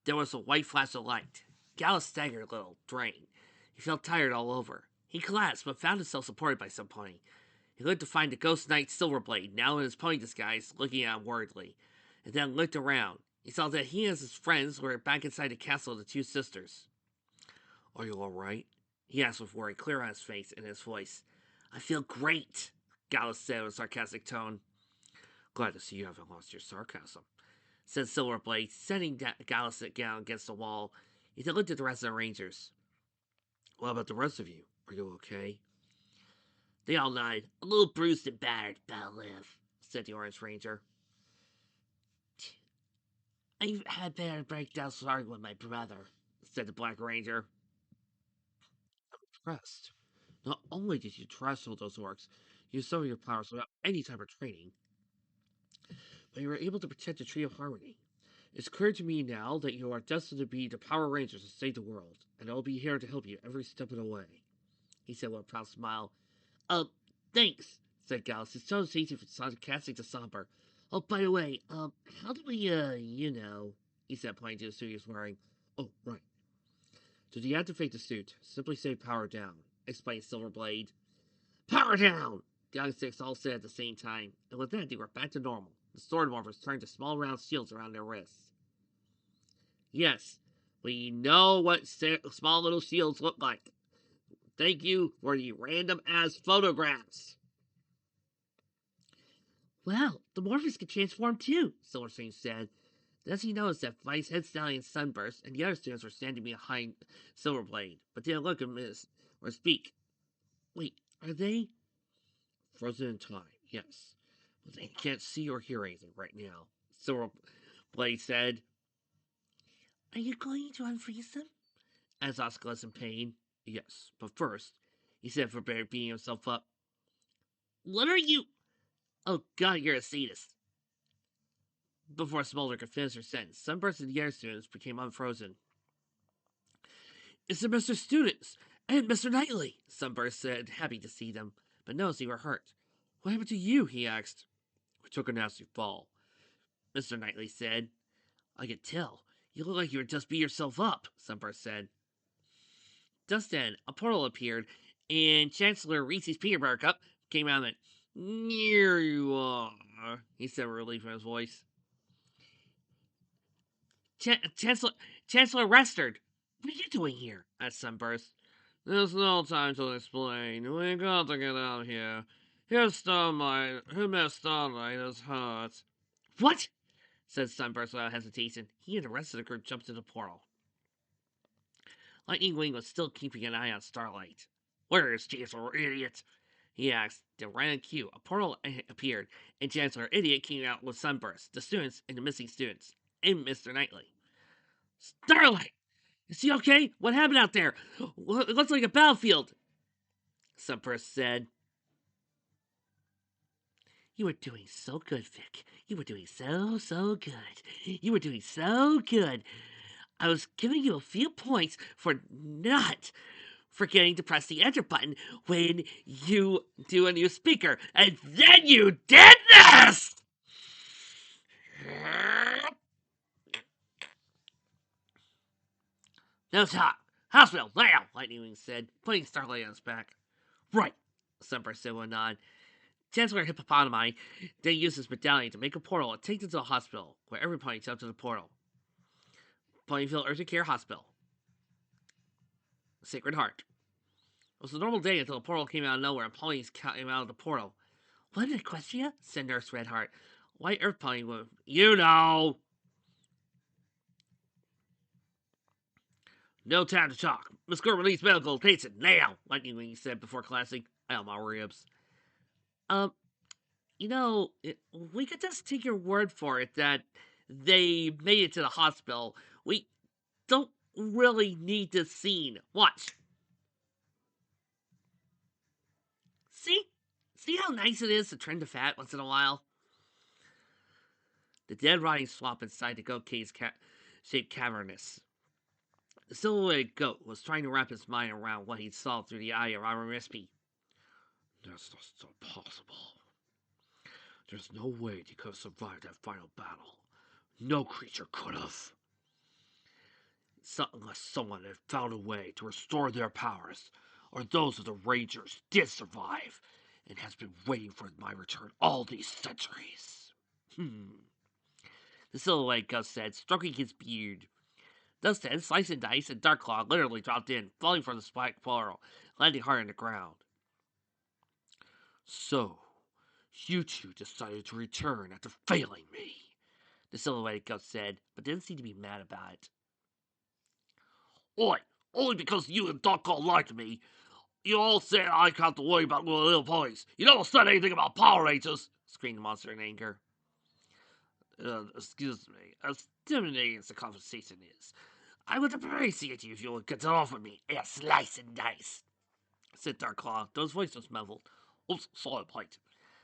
There was a white flash of light. Gallus staggered a little, drained. He felt tired all over. He collapsed, but found himself supported by some pony. He looked to find the ghost knight Silverblade, now in his pony disguise, looking at him worriedly, and then looked around. He saw that he and his friends were back inside the castle of the two sisters. "Are you all right?" he asked with worry clear on his face and his voice. "I feel great," Gallus said with a sarcastic tone. "Glad to see you haven't lost your sarcasm," said Silverblade, setting Gallus down against the wall. He then looked at the rest of the Rangers. "What about the rest of you? Are you okay?" They all nodded. "A little bruised and battered, but I'll live," said the Orange Ranger. "I've had better breakdowns starting with my brother," said the Black Ranger. "I'm impressed. Not only did you wrestle those orcs, you used some of your powers without any type of training, but you were able to protect the Tree of Harmony. It's clear to me now that you are destined to be the Power Rangers to save the world, and I'll be here to help you every step of the way," he said with a proud smile. Thanks," said Gallus, his tone changing from sarcastic to somber. "Oh, by the way, how do we, he said, pointing to the suit he was wearing. "Oh, right. To deactivate the suit, simply say power down," explained Silverblade. "Power down!" The other six all said at the same time, and with that they were back to normal. The sword morphers turned to small round shields around their wrists. "Yes, we know what small little shields look like. Thank you for the random ass photographs." "Well, the morphers can transform too," Silverstream said. Then he noticed that Vice, Head Stallion, Sunburst, and the other students were standing behind Silverblade, but didn't look at him or speak. "Wait, are they frozen in time?" "Yes, but they can't see or hear anything right now," Silverblade said. "Are you going to unfreeze them?" asked Osculus in pain. "Yes, but first," he said, for beating himself up. "What are you? Oh God, you're a sadist." Before Smolder could finish her sentence, Sunburst and the other students became unfrozen. "It's the Mr. Students and Mr. Knightley," Sunburst said, happy to see them, but noticed they were hurt. "What happened to you?" he asked. "We took a nasty fall," Mr. Knightley said. "I could tell. You look like you were just beat yourself up," Sunburst said. Just then, a portal appeared, and Chancellor Reese's Peanut Butter Cup came out of it. "Here you are," he said with relief in his voice. Chancellor Restard, what are you doing here?" asked Sunburst. "There's no time to explain. We got to get out of here. Here's Starlight. Miss Starlight is hurt." "What?" said Sunburst without hesitation. He and the rest of the group jumped to the portal. Lightning Wing was still keeping an eye on Starlight. "Where is Chancellor Idiot?" he asked. Then, right on cue, a portal appeared, and Chancellor Idiot came out with Sunburst, the students, and the missing students, and Mr. Knightley. "Starlight! Is he okay? What happened out there? It looks like a battlefield," Sunburst said. "You were doing so good, Vic. You were doing so good. You were doing so good. I was giving you a few points for not forgetting to press the enter button when you do a new speaker, and then you did this!" "No talk. Hospital, now," Lightning Wing said, putting Starlight on his back. "Right," Sunburst said with a nod. Chancellor Hippopotami then used his medallion to make a portal and take them to the hospital, where every pony jumped to the portal. Ponyville Urgent Care Hospital. Sacred Heart. It was a normal day until a portal came out of nowhere and ponies came out of the portal. "What in Equestria?" said Nurse Redheart. "White Earth Pony with you know." "No time to talk. Miss Gordon needs medical attention now," Lightning Wing said before classing. "Oh, my ribs." Um, we could just take your word for it that they made it to the hospital. We don't really need this scene. Watch. See? See how nice it is to trim the fat once in a while? The dead rotting swamp inside the goat cave's shaped cavernous. The silhouetted goat was trying to wrap his mind around what he saw through the eye of Ararispi. "That's just impossible. There's no way he could have survived that final battle. No creature could have." unless someone had found a way to restore their powers, or those of the Rangers did survive, and has been waiting for my return all these centuries. The Silhouette Ghost said, stroking his beard. Thus said, Slice and Dice and Darklaw literally dropped in, falling from the spike portal, landing hard on the ground. So, you two decided to return after failing me, the Silhouette Ghost said, but didn't seem to be mad about it. Oi, only because you and Darklaw lied to me. You all said I can't have to worry about little boys. You never said anything about Power Rangers, screamed the monster in anger. Excuse me, as intimidating as the conversation is, I would appreciate you if you would get off of me and slice and dice, said Darklaw, though his voice was muffled. Oops, sorry, Pite.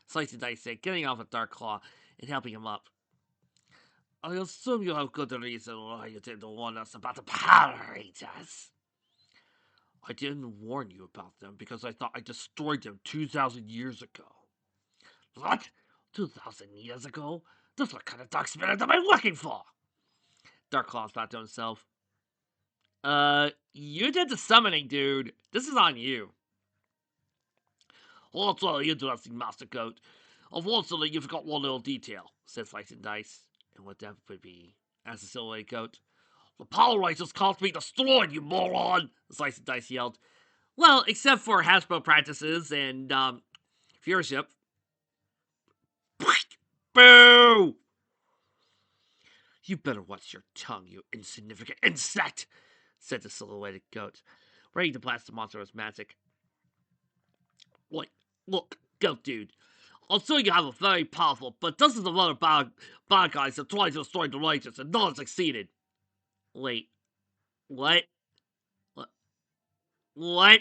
Slice and Dice said, getting off of Darklaw and helping him up. I assume you have good reason why you didn't warn us about the Power Rangers. I didn't warn you about them because I thought I destroyed them 2,000 years ago. What? 2,000 years ago? That's what kind of dark spirit am I looking for? Darklaw thought to himself. You did the summoning, dude. This is on you. Well, that's really interesting, Master Goat. Unfortunately, you forgot one little detail, said Slice and Dice. And what that would be, asked the Silhouette Goat. The Power Rangers can't be destroyed, you moron! Slice and Dice yelled. Well, except for Hasbro practices and, viewership. Boo! You better watch your tongue, you insignificant insect, said the Silhouetted Goat, ready to blast the monster with magic. Wait, look, Goat Dude. I'll show you have a very powerful, but dozens of other bad guys have tried to destroy the Rangers and none succeeded. Wait, what? What?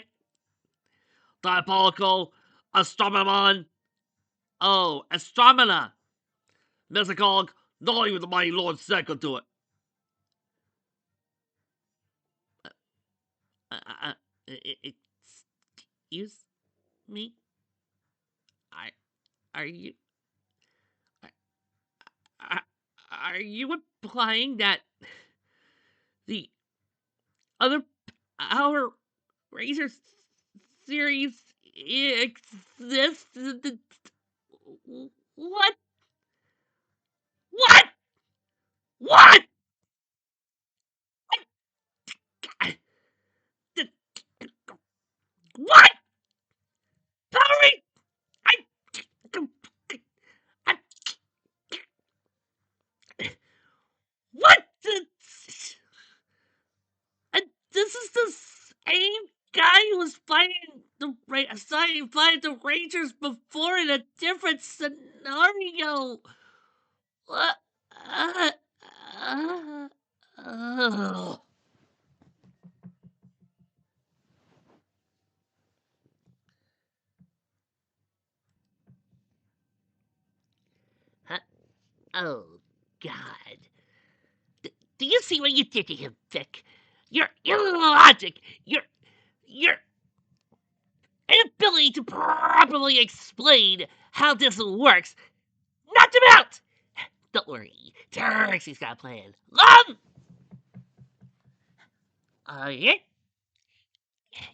Diabolical? Astromemon? Oh, Astromena! Mesicog, not even the mighty Lord Zed could do it. Excuse me? Are you... Are you implying that the other Power Razor series exists? What? What? What? What? Power I... What? This is the same guy who was fighting the Rangers before in a different scenario. What? Huh? Oh, God. Do you see what you did to him, Vic? Your illogic, your inability to properly explain how this works knocked him out! Don't worry, Trixie's got a plan. Yeah?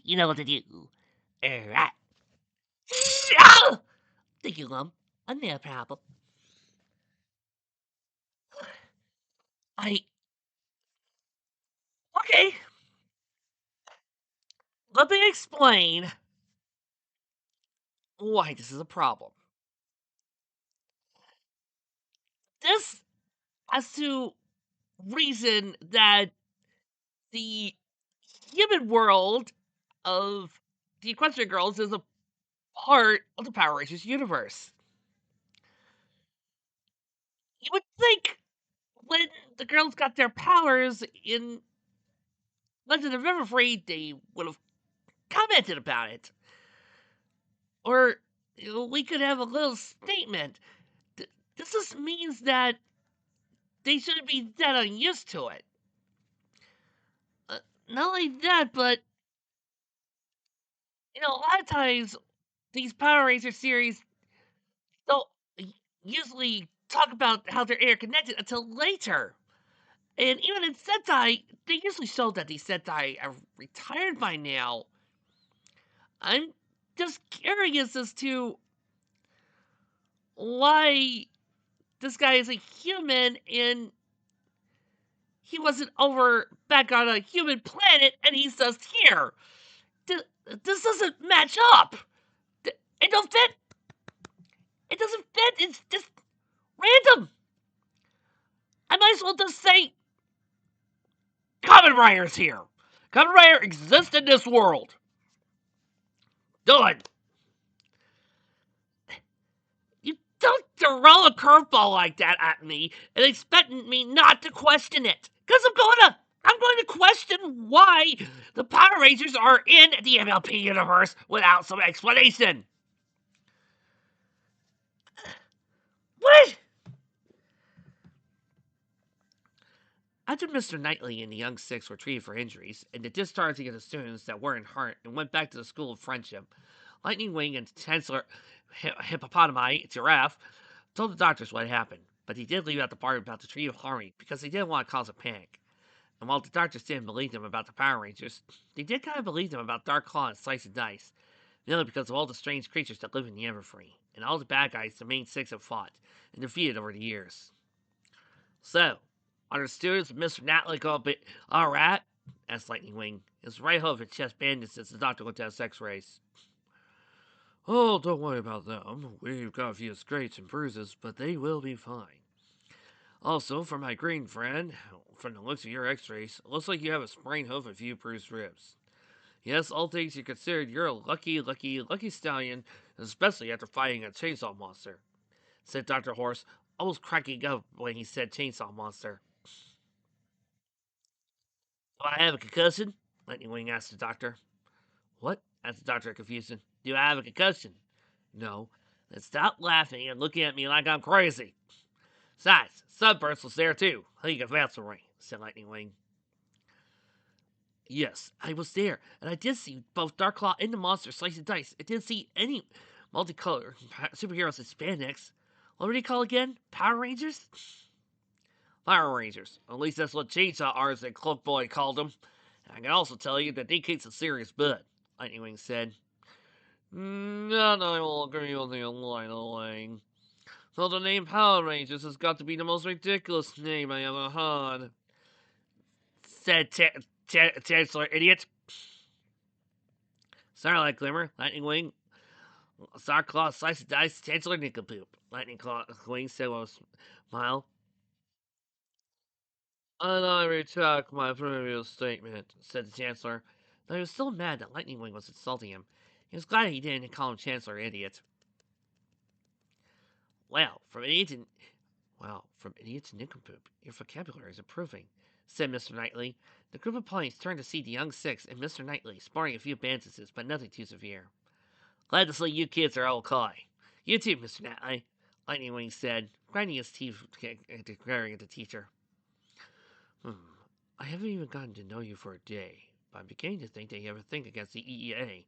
You know what to do. Alright. Oh! Thank you, Lum. No problem. Okay. Let me explain why this is a problem. This has to reason that the human world of the Equestrian Girls is a part of the Power Rangers universe. You would think when the girls got their powers in Legend of Riverfree, they would have commented about it. Or we could have a little statement. This just means that they shouldn't be that unused to it. Not only that, but a lot of times these Power Ranger series don't usually talk about how they're interconnected until later. And even in Sentai, they usually show that these Sentai are retired by now. I'm just curious as to why this guy is a human and he wasn't over back on a human planet and he's just here. This doesn't match up. It don't fit. It doesn't fit. It's just random. I might as well just say Kamen Rider's here. Kamen Rider exists in this world. Done. You don't throw a curveball like that at me and expect me not to question it. Because I'm going to question why the Power Rangers are in the MLP universe without some explanation. What? After Mr. Knightley and the young six were treated for injuries, and the discharging of the students that weren't hurt and went back to the School of Friendship, Lightning Wing and Chancellor Hippopotami Giraffe told the doctors what happened, but he did leave out the part about the Tree of Harmony because he didn't want to cause a panic. And while the doctors didn't believe them about the Power Rangers, they did kind of believe them about Dark Claw and Slice and Dice, mainly because of all the strange creatures that live in the Everfree, and all the bad guys the main six have fought and defeated over the years. So, are the students of Mr. Knightley going to be alright? Asked Lightning Wing, his right hoof and chest bandaged as the doctor looked at his x-rays. Oh, don't worry about them. We've got a few scrapes and bruises, but they will be fine. Also, for my green friend, from the looks of your x-rays, it looks like you have a sprained hoof and a few bruised ribs. Yes, all things you considered, you're a lucky stallion, especially after fighting a chainsaw monster, said Dr. Horse, almost cracking up when he said chainsaw monster. Do I have a concussion? Lightning Wing asked the doctor. What? Asked the doctor in confusion. Do I have a concussion? No. Then stop laughing and looking at me like I'm crazy. Besides, Sunburst was there too. League of Ray, said Lightning Wing. Yes, I was there, and I did see both Darklaw and the monster Slice and Dice. I didn't see any multicolored superheroes in spandex. What do they call again? Power Rangers? Power Rangers. At least that's what Chainsaw Artist and Cloak Boy called them. And I can also tell you that they kick some serious butt, Lightning Wing said. That I will agree with you, Lightning Wing. So the name Power Rangers has got to be the most ridiculous name I ever heard, said Chancellor Idiot. Starlight Glimmer, Lightning Wing, Star Claw, Slice and Dice, Chancellor Nincompoop. Lightning Claw Wing said with a smile. And I retract my previous statement, said the Chancellor. Though he was still mad that Lightning Wing was insulting him. He was glad he didn't call him Chancellor Idiot. Well, from idiot to nincompoop, your vocabulary is improving, said Mr. Knightley. The group of ponies turned to see the young six and Mr. Knightley, sporting a few bandages, but nothing too severe. Glad to see you kids are okay. You too, Mr. Knightley, Lightning Wing said, grinding his teeth and glaring at the teacher. I haven't even gotten to know you for a day, but I'm beginning to think that you have a thing against the EEA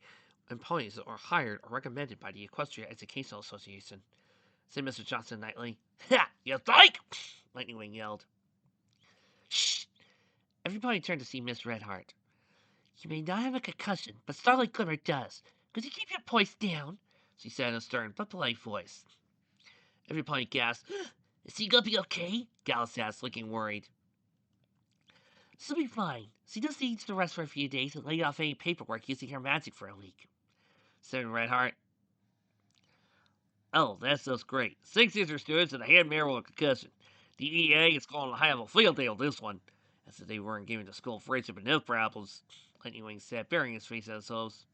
and ponies that are hired or recommended by the Equestria Educational Association, said Mr. Johnson Knightley. Ha! You think? Lightning Wing yelled. Shh! Everybody turned to see Miss Redheart. You may not have a concussion, but Starlight Glimmer does. Could you keep your voice down? She said in a stern but polite voice. Everybody gasped. Is he gonna be okay? Gallus asked, looking worried. She'll be fine. She just needs to rest for a few days and lay off any paperwork using her magic for a week, said Redheart. Oh, that's just great. 6 user students and a hand mirror with a concussion. The EA is going to have a field day on this one. As if they weren't giving the school friendship enough problems, Lightning Wing said, burying his face in his hose.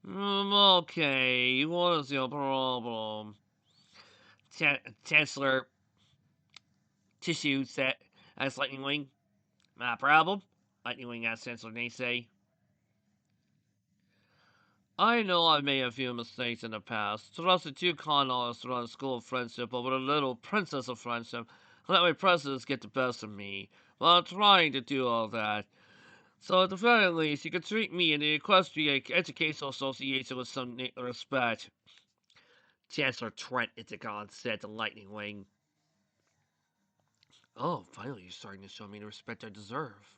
Okay, what is your problem? Chancellor Tissue said, asked Lightning Wing. My problem? Lightning Wing asked Chancellor Naysay. I know I made a few mistakes in the past. Trusted two con artists to run a school of friendship over a little princess of friendship. Let my presidents get the best of me. While I'm trying to do all that. So at the very least, you could treat me and the Equestria Educational Association with some respect. Chancellor Trent Itagon said to Lightning Wing. Oh, finally you're starting to show me the respect I deserve.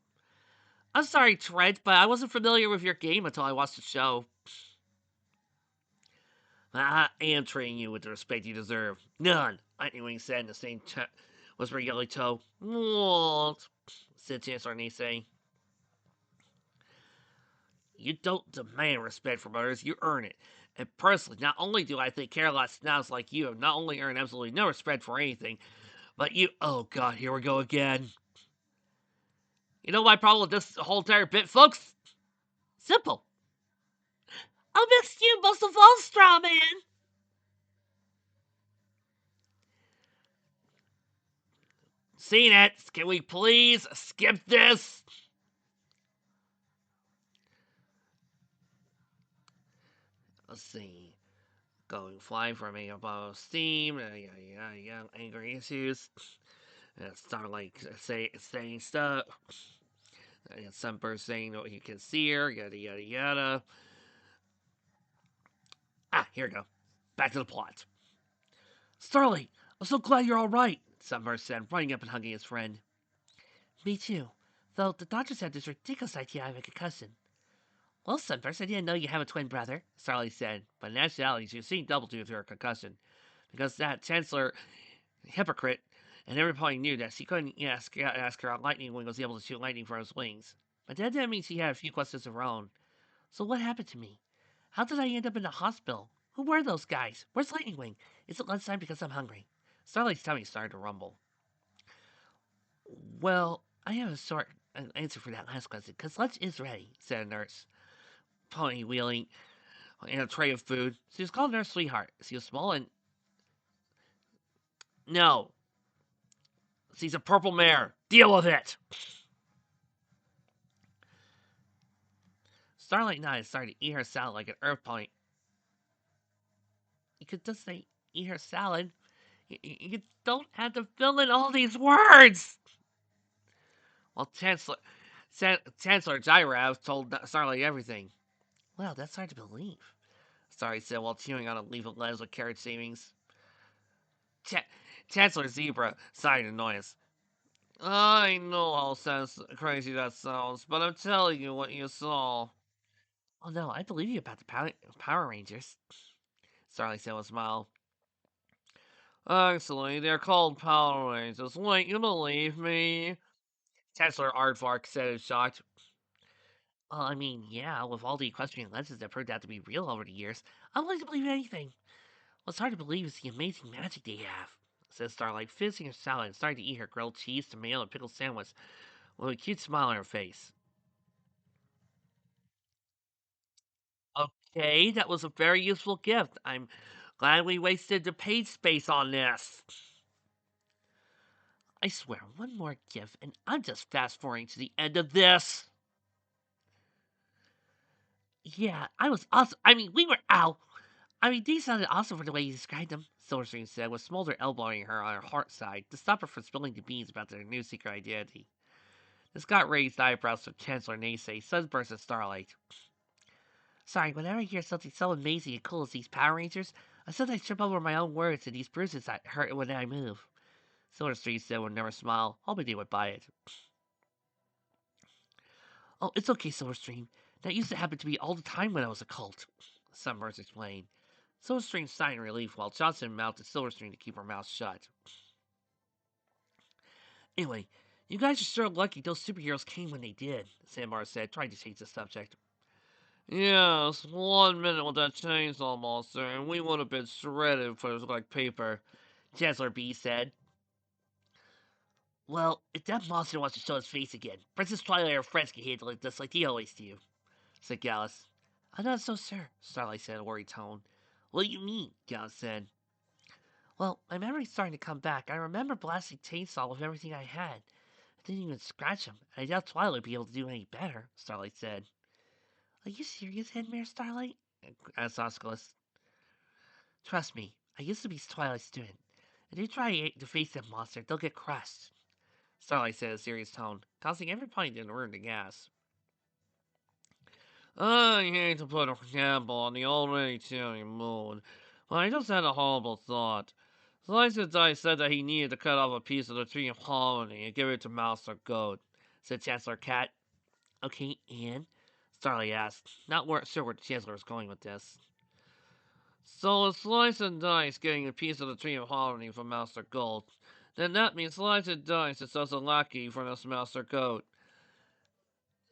I'm sorry, Trent, but I wasn't familiar with your game until I watched the show. I am treating you with the respect you deserve. None, Lightning Wing said in the same whisper yellow toe. What? Said Chancellor Nisei. You don't demand respect from others, you earn it. And personally, not only do I think Caroline snobs like you have not only earned absolutely no respect for anything, but you. Oh god, here we go again. You know my problem with this whole entire bit, folks? Simple. I missed you most of all, Straw Man. Seen it. Can we please skip this? Let's see. Going flying from a above steam. Angry issues. Starlight saying stuff. Sunburst saying what you can see her. Yada yada yada. Ah, here we go. Back to the plot. Starlight, I'm so glad you're all right. Sunburst said, running up and hugging his friend. Me too. Though the doctors had this ridiculous idea I have a concussion. Well, Sunburst, I didn't know you have a twin brother, Starlight said, but in actuality, she was seeing double due to her concussion. Because that Chancellor hypocrite and everybody knew that she couldn't ask her how Lightning Wing was able to shoot lightning from his wings. But that didn't mean she had a few questions of her own. So what happened to me? How did I end up in the hospital? Who were those guys? Where's Lightning Wing? Is it lunchtime because I'm hungry? Starlight's tummy started to rumble. Well, I have a short answer for that last question, because lunch is ready, said a nurse, pony wheeling in a tray of food. She was called Nurse Sweetheart. She was small and... No, she's a purple mare. Deal with it! Starlight nodded and started to eat her salad like an earth pony. You could just say, eat her salad. You don't have to fill in all these words! Well, Chancellor Gyrav told Starlight everything. Well, that's hard to believe, Starlight said while chewing on a leaf of lettuce with carrot shavings. Ch- Chancellor Zebra sighed in annoyance. I know how crazy that sounds, but I'm telling you what you saw. Oh no, I believe you about the Power Rangers, Starlight said with a smile. Actually, they're called Power Rangers. Wait, you believe me? Chancellor Aardvark said in shock. Well, I mean, yeah, with all the equestrian legends that proved out to be real over the years, I'm willing to believe anything. What's hard to believe is the amazing magic they have, said Starlight, finishing her salad and starting to eat her grilled cheese, tomato, and pickle sandwich with a cute smile on her face. Okay, that was a very useful gift. I'm glad we wasted the page space on this. I swear, one more gift, and I'm just fast forwarding to the end of this. Yeah, I was awesome. I mean, we were out. I mean, these sounded awesome for the way you described them, Silverstream said, with Smolder elbowing her on her heart side to stop her from spilling the beans about their new secret identity. The Scott raised eyebrows from Chancellor Naysay, Sunburst, and Starlight. Sorry, whenever I hear something so amazing and cool as these Power Rangers, I sometimes trip over my own words and these bruises hurt when I move. Silverstream said with never smile, hoping they would buy it. Oh, it's okay, Silverstream. That used to happen to me all the time when I was a cult, Sunburst explained. Silverstream sighed in relief while Johnson mounted Silverstream to keep her mouth shut. Anyway, you guys are sure lucky those superheroes came when they did, Sandbar said, trying to change the subject. Yes, 1 minute with that chainsaw monster, and we would have been shredded if it was like paper, Chancellor B said. Well, if that monster wants to show his face again, Princess Twilight or friends can handle it just like they always do, said Gallus. I'm not so sure, Starlight said in a worried tone. What do you mean? Gallus said. Well, my memory's starting to come back. I remember blasting Chainsaw with everything I had. I didn't even scratch him. I doubt Twilight would be able to do any better, Starlight said. Are you serious, Headmare Starlight? Asked Osculus. Trust me, I used to be Twilight's student. If they try to face that monster, they'll get crushed, Starlight said in a serious tone, causing everybody in the room to gasp. I hate to put a gamble on the already cheery mood, but I just had a horrible thought. Slice and Dice said that he needed to cut off a piece of the Tree of Harmony and give it to Master Goat, said Chancellor Cat. Okay, and? Starlight asked, not sure where the Chancellor was going with this. So if Slice and Dice getting a piece of the Tree of Harmony from Master Goat, then that means Slice and Dice is also lucky for this Master Goat,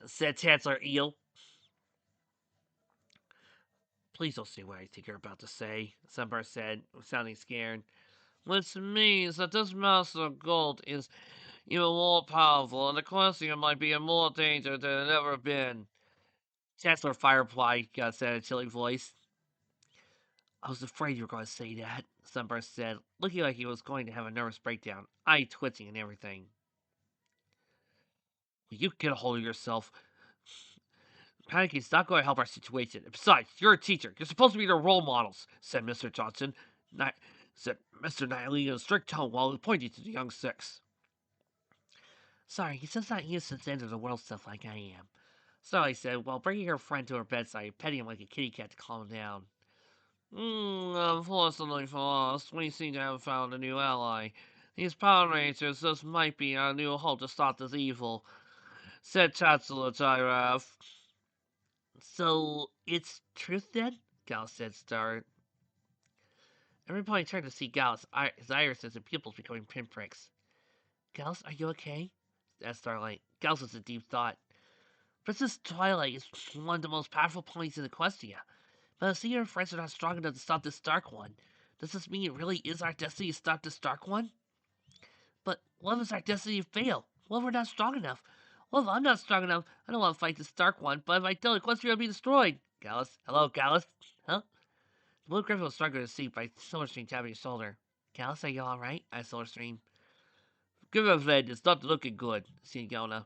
said Chancellor Eel. Please don't say what I think you're about to say, Sunburst said, sounding scared. Which means that this Master Gold is even more powerful, and the Ecclesia might be in more danger than it ever been. Chancellor Firefly said in a chilling voice. I was afraid you were going to say that, Sunburst said, looking like he was going to have a nervous breakdown, eye twitching and everything. Will you get a hold of yourself? Panicking is not going to help our situation. Besides, you're a teacher. You're supposed to be their role models, said Mr. Johnson. Said Mr. Knightley in a strict tone while pointing to the young six. Sorry, he's just not used to the end of the world stuff like I am. Sally said, while bringing her friend to her bedside, petting him like a kitty cat to calm him down. Unfortunately for us, we seem to have found a new ally. These Power Rangers just might be our new hope to stop this evil, said Chancellor Giraffe. So, it's truth then? Gallus said, startled. Everybody turned to see Gallus, his irises and pupils becoming pinpricks. Gallus, are you okay? Asked Starlight. Gallus was in deep thought. Princess Twilight is one of the most powerful ponies in Equestria. But if she and her friends are not strong enough to stop this Dark One, does this mean it really is our destiny to stop this Dark One? But what if it's our destiny to fail? What if we're not strong enough? What if I'm not strong enough? I don't want to fight this Dark One, but if I don't, Equestria will be destroyed. Gallus? Hello, Gallus? Huh? The Blue Griffin was struggling to sleep by Silverstream tapping his shoulder. Gallus, are you alright? asked Silverstream. Give him a vent, it's not looking good, said Yona.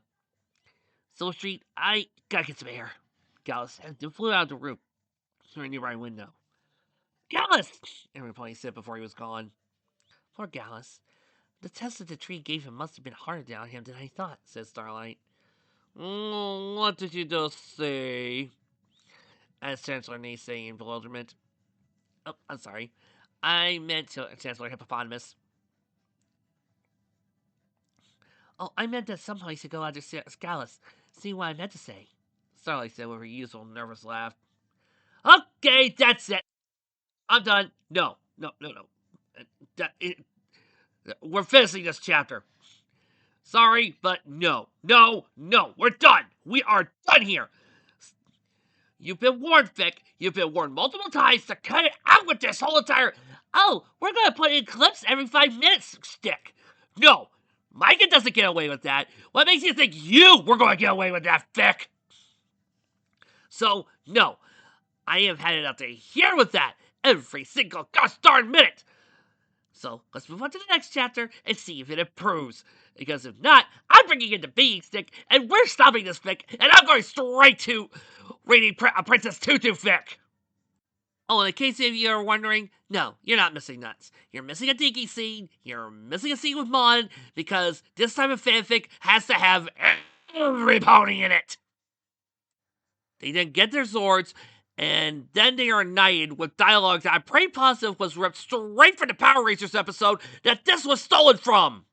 Silverstream, I gotta get some air. Gallus said and flew out of the room through a nearby window. Gallus! Everybody said before he was gone. Poor Gallus. The test that the tree gave him must have been harder on him than I thought, said Starlight. What did you just say? asked Chancellor Naysay in bewilderment. Oh, I'm sorry. I meant Chancellor Hippopotamus. Oh, I meant that somebody should go after Gallus. See what I meant to say. Starlight said with her usual nervous laugh. Okay, that's it. I'm done. No. We're finishing this chapter. Sorry, but no. We're done. We are done here. You've been warned, Vic. You've been warned multiple times to cut it out with this whole entire. Oh, we're going to put in clips every 5 minutes, stick. No, Micah doesn't get away with that. What makes you think you were going to get away with that, Vic? So, no, I have had it out to here with that every single gosh darn minute. So let's move on to the next chapter and see if it improves. Because if not, I'm bringing in the being stick, and we're stopping this fic, and I'm going straight to reading Princess Tutu fic. Oh, in case of you are wondering, no, you're not missing nuts. You're missing a Dinky scene, you're missing a scene with Mon, because this type of fanfic has to have every pony in it. They then get their swords, and then they are knighted with dialogue that I'm pretty positive was ripped straight from the Power Rangers episode that this was stolen from.